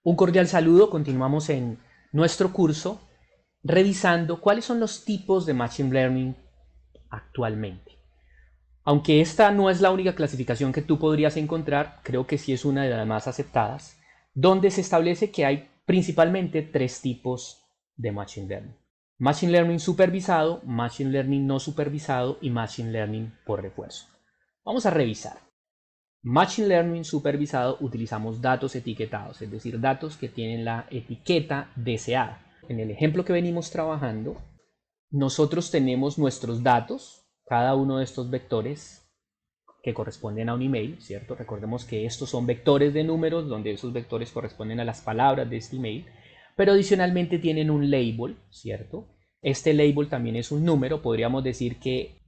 Un cordial saludo, continuamos en nuestro curso revisando cuáles son los tipos de Machine Learning actualmente. Aunque esta no es la única clasificación que tú podrías encontrar, creo que sí es una de las más aceptadas, donde se establece que hay principalmente tres tipos de Machine Learning. Machine Learning supervisado, Machine Learning no supervisado y Machine Learning por refuerzo. Vamos a revisar. Machine Learning supervisado utilizamos datos etiquetados, es decir, datos que tienen la etiqueta deseada. En el ejemplo que venimos trabajando, nosotros tenemos nuestros datos, cada uno de estos vectores que corresponden a un email, ¿cierto? Recordemos que estos son vectores de números, donde esos vectores corresponden a las palabras de este email, pero adicionalmente tienen un label, ¿cierto? Este label también es un número, podríamos decir que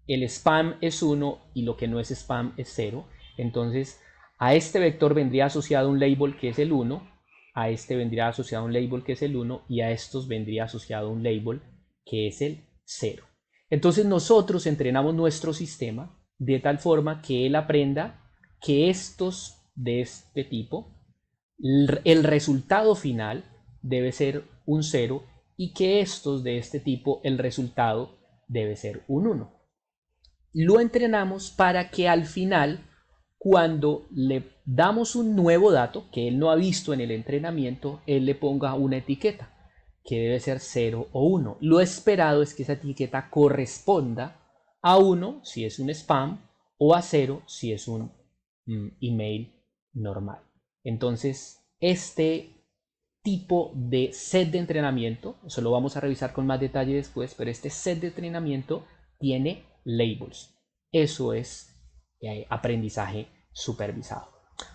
el spam es 1 y lo que no es spam es 0. Entonces, a este vector vendría asociado un label que es el 1, a este vendría asociado un label que es el 1 y a estos vendría asociado un label que es el 0. Entonces nosotros entrenamos nuestro sistema de tal forma que él aprenda que estos de este tipo, el resultado final debe ser un 0 y que estos de este tipo, el resultado debe ser un 1. Lo entrenamos para que al final, cuando le damos un nuevo dato que él no ha visto en el entrenamiento, él le ponga una etiqueta que debe ser 0 o 1. Lo esperado es que esa etiqueta corresponda a 1 si es un spam o a 0 si es un email normal. Entonces, este tipo de set de entrenamiento, eso lo vamos a revisar con más detalle después, pero este set de entrenamiento tiene labels. Eso es aprendizaje supervisado.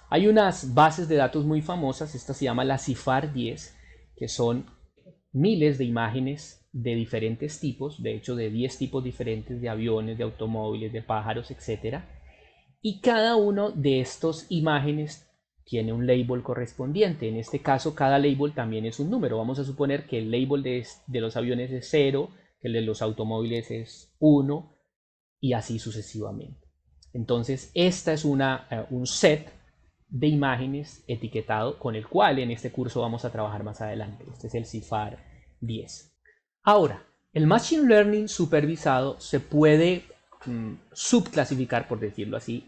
Hay unas bases de datos muy famosas, esta se llama la CIFAR 10, que son miles de imágenes de diferentes tipos, de hecho de 10 tipos diferentes de aviones, de automóviles, de pájaros, etc. Y cada uno de estos imágenes tiene un label correspondiente. En este caso, cada label también es un número. Vamos a suponer que el label de los aviones es 0, que el de los automóviles es 1 y así sucesivamente. Entonces, esta es un set de imágenes etiquetado con el cual en este curso vamos a trabajar más adelante. Este es el CIFAR 10. Ahora, el Machine Learning supervisado se puede subclasificar, por decirlo así,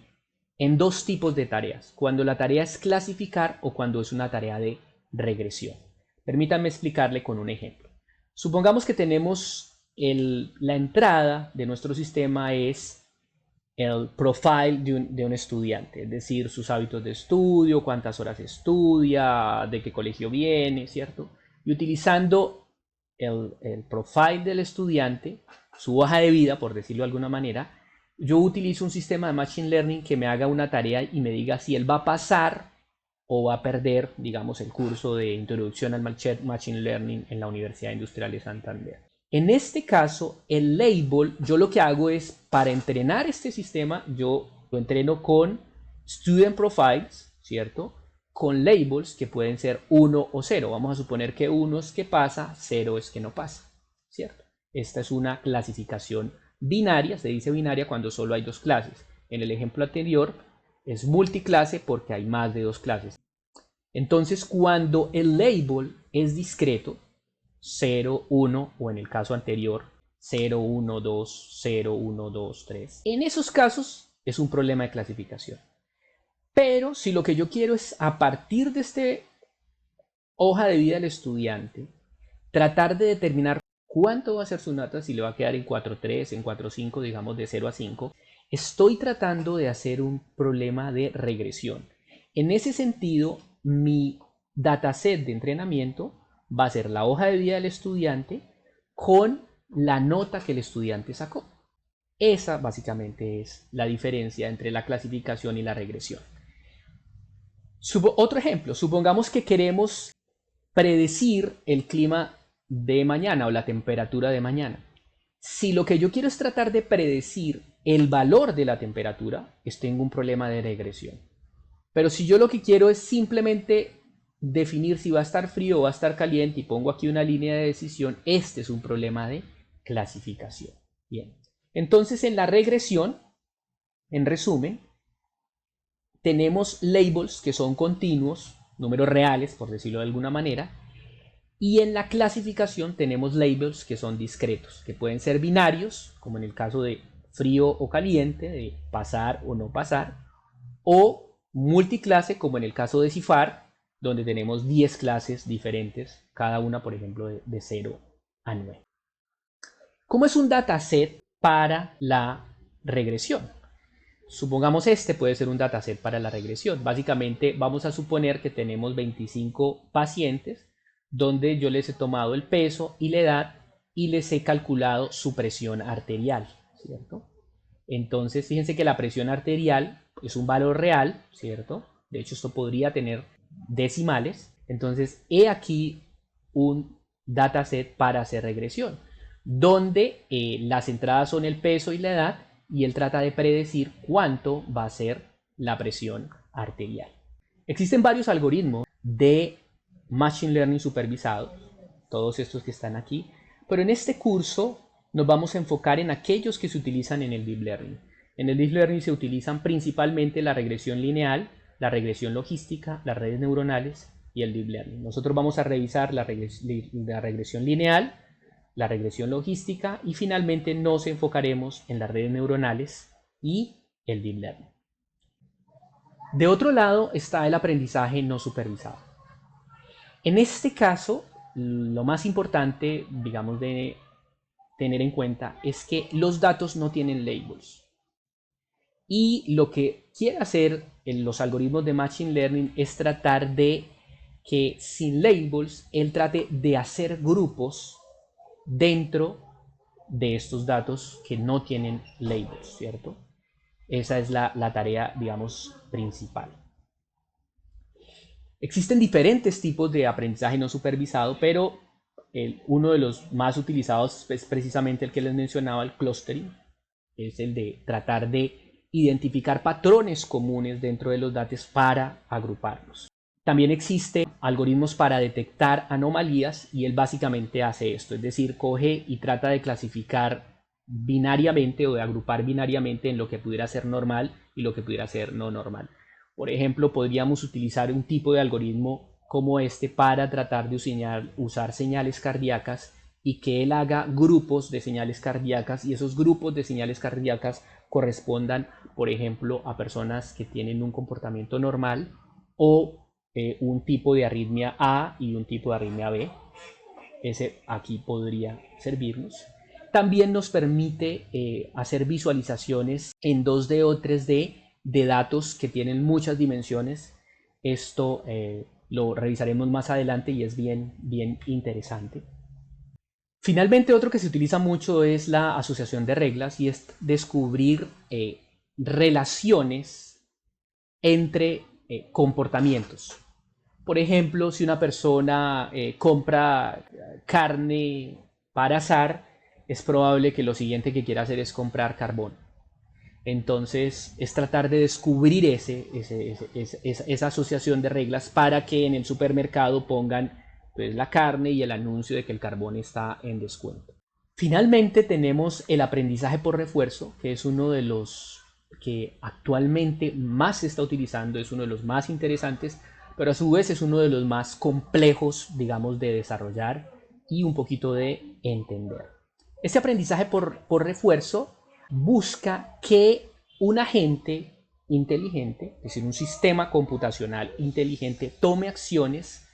en dos tipos de tareas, cuando la tarea es clasificar o cuando es una tarea de regresión. Permítanme explicarle con un ejemplo. Supongamos que tenemos la entrada de nuestro sistema es el profile de un estudiante, es decir, sus hábitos de estudio, cuántas horas estudia, de qué colegio viene, ¿cierto? Y utilizando el profile del estudiante, su hoja de vida, por decirlo de alguna manera, yo utilizo un sistema de Machine Learning que me haga una tarea y me diga si él va a pasar o va a perder, digamos, el curso de Introducción al Machine Learning en la Universidad Industrial de Santander. En este caso, el label, yo lo que hago es, para entrenar este sistema, yo lo entreno con Student Profiles, ¿cierto? Con labels que pueden ser 1 o 0. Vamos a suponer que 1 es que pasa, 0 es que no pasa, ¿cierto? Esta es una clasificación binaria, se dice binaria cuando solo hay dos clases. En el ejemplo anterior es multiclase porque hay más de dos clases. Entonces, cuando el label es discreto, 0, 1 o en el caso anterior 0, 1, 2, 0, 1, 2, 3. En esos casos es un problema de clasificación. Pero si lo que yo quiero es a partir de este hoja de vida del estudiante, tratar de determinar cuánto va a ser su nota, si le va a quedar en 4.3, en 4.5, digamos de 0 a 5, estoy tratando de hacer un problema de regresión. En ese sentido, mi dataset de entrenamiento va a ser la hoja de vida del estudiante con la nota que el estudiante sacó. Esa básicamente es la diferencia entre la clasificación y la regresión. Otro ejemplo, supongamos que queremos predecir el clima de mañana o la temperatura de mañana. Si lo que yo quiero es tratar de predecir el valor de la temperatura, tengo un problema de regresión. Pero si yo lo que quiero es simplemente definir si va a estar frío o va a estar caliente y pongo aquí una línea de decisión, este es un problema de clasificación. Bien. Entonces, en la regresión, en resumen, tenemos labels que son continuos números reales, por decirlo de alguna manera. Y en la clasificación tenemos labels que son discretos, que pueden ser binarios, como en el caso de frío o caliente, de pasar o no pasar, o multiclase, como en el caso de CIFAR, donde tenemos 10 clases diferentes, cada una, por ejemplo, de 0 a 9. ¿Cómo es un dataset para la regresión? Supongamos este puede ser un dataset para la regresión. Básicamente vamos a suponer que tenemos 25 pacientes donde yo les he tomado el peso y la edad y les he calculado su presión arterial, ¿cierto? Entonces fíjense que la presión arterial es un valor real, ¿cierto? De hecho esto podría tener decimales. Entonces he aquí un dataset para hacer regresión, donde las entradas son el peso y la edad, y él trata de predecir cuánto va a ser la presión arterial. Existen varios algoritmos de Machine Learning supervisado, todos estos que están aquí, pero en este curso nos vamos a enfocar en aquellos que se utilizan en el Deep Learning. En el Deep Learning se utilizan principalmente la regresión lineal, la regresión logística, las redes neuronales y el Deep Learning. Nosotros vamos a revisar la regresión lineal, la regresión logística y finalmente nos enfocaremos en las redes neuronales y el Deep Learning. De otro lado está el aprendizaje no supervisado. En este caso, lo más importante, digamos, de tener en cuenta es que los datos no tienen labels. Y lo que quiere hacer en los algoritmos de Machine Learning es tratar de que sin labels, él trate de hacer grupos dentro de estos datos que no tienen labels, ¿cierto? Esa es la tarea, digamos, principal. Existen diferentes tipos de aprendizaje no supervisado, pero uno de los más utilizados es precisamente el que les mencionaba, el clustering. Es el de tratar de identificar patrones comunes dentro de los datos para agruparlos. También existen algoritmos para detectar anomalías y él básicamente hace esto, es decir, coge y trata de clasificar binariamente o de agrupar binariamente en lo que pudiera ser normal y lo que pudiera ser no normal. Por ejemplo, podríamos utilizar un tipo de algoritmo como este para tratar de usar señales cardíacas y que él haga grupos de señales cardíacas y esos grupos de señales cardíacas correspondan, por ejemplo, a personas que tienen un comportamiento normal o un tipo de arritmia A y un tipo de arritmia B. Ese aquí podría servirnos. También nos permite hacer visualizaciones en 2D o 3D de datos que tienen muchas dimensiones. Esto lo revisaremos más adelante y es bien interesante. Finalmente, otro que se utiliza mucho es la asociación de reglas y es descubrir relaciones entre comportamientos. Por ejemplo, si una persona compra carne para asar, es probable que lo siguiente que quiera hacer es comprar carbón. Entonces, es tratar de descubrir esa asociación de reglas para que en el supermercado pongan pues, la carne y el anuncio de que el carbón está en descuento. Finalmente tenemos el aprendizaje por refuerzo, que es uno de los que actualmente más se está utilizando, es uno de los más interesantes, pero a su vez es uno de los más complejos, digamos, de desarrollar y un poquito de entender. Este aprendizaje por refuerzo busca que un agente inteligente, es decir, un sistema computacional inteligente, tome acciones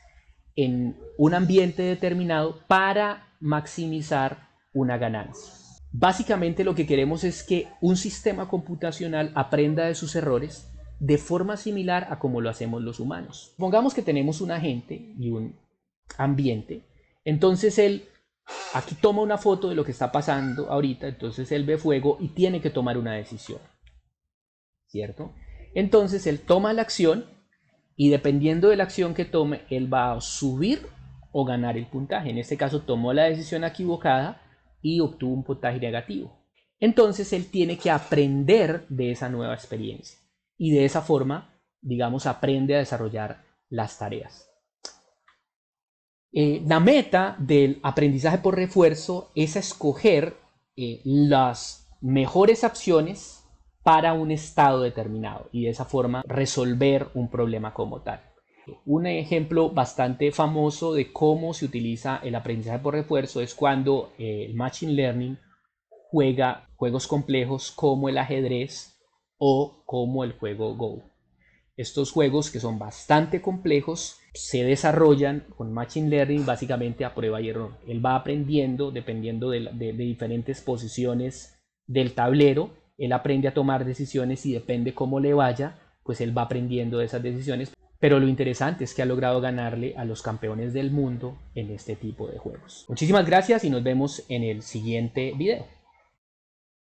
en un ambiente determinado para maximizar una ganancia. Básicamente lo que queremos es que un sistema computacional aprenda de sus errores de forma similar a como lo hacemos los humanos. Supongamos que tenemos un agente y un ambiente, entonces él aquí toma una foto de lo que está pasando ahorita, entonces él ve fuego y tiene que tomar una decisión, ¿cierto? Entonces él toma la acción y dependiendo de la acción que tome, él va a subir o ganar el puntaje. En este caso tomó la decisión equivocada y obtuvo un puntaje negativo. Entonces él tiene que aprender de esa nueva experiencia y de esa forma, digamos, aprende a desarrollar las tareas. La meta del aprendizaje por refuerzo es escoger las mejores opciones para un estado determinado y de esa forma resolver un problema como tal. Un ejemplo bastante famoso de cómo se utiliza el aprendizaje por refuerzo es cuando el Machine Learning juega juegos complejos como el ajedrez o como el juego Go. Estos juegos, que son bastante complejos, se desarrollan con Machine Learning básicamente a prueba y error. Él va aprendiendo dependiendo de diferentes posiciones del tablero. Él aprende a tomar decisiones y depende cómo le vaya, pues él va aprendiendo de esas decisiones. Pero lo interesante es que ha logrado ganarle a los campeones del mundo en este tipo de juegos. Muchísimas gracias y nos vemos en el siguiente video.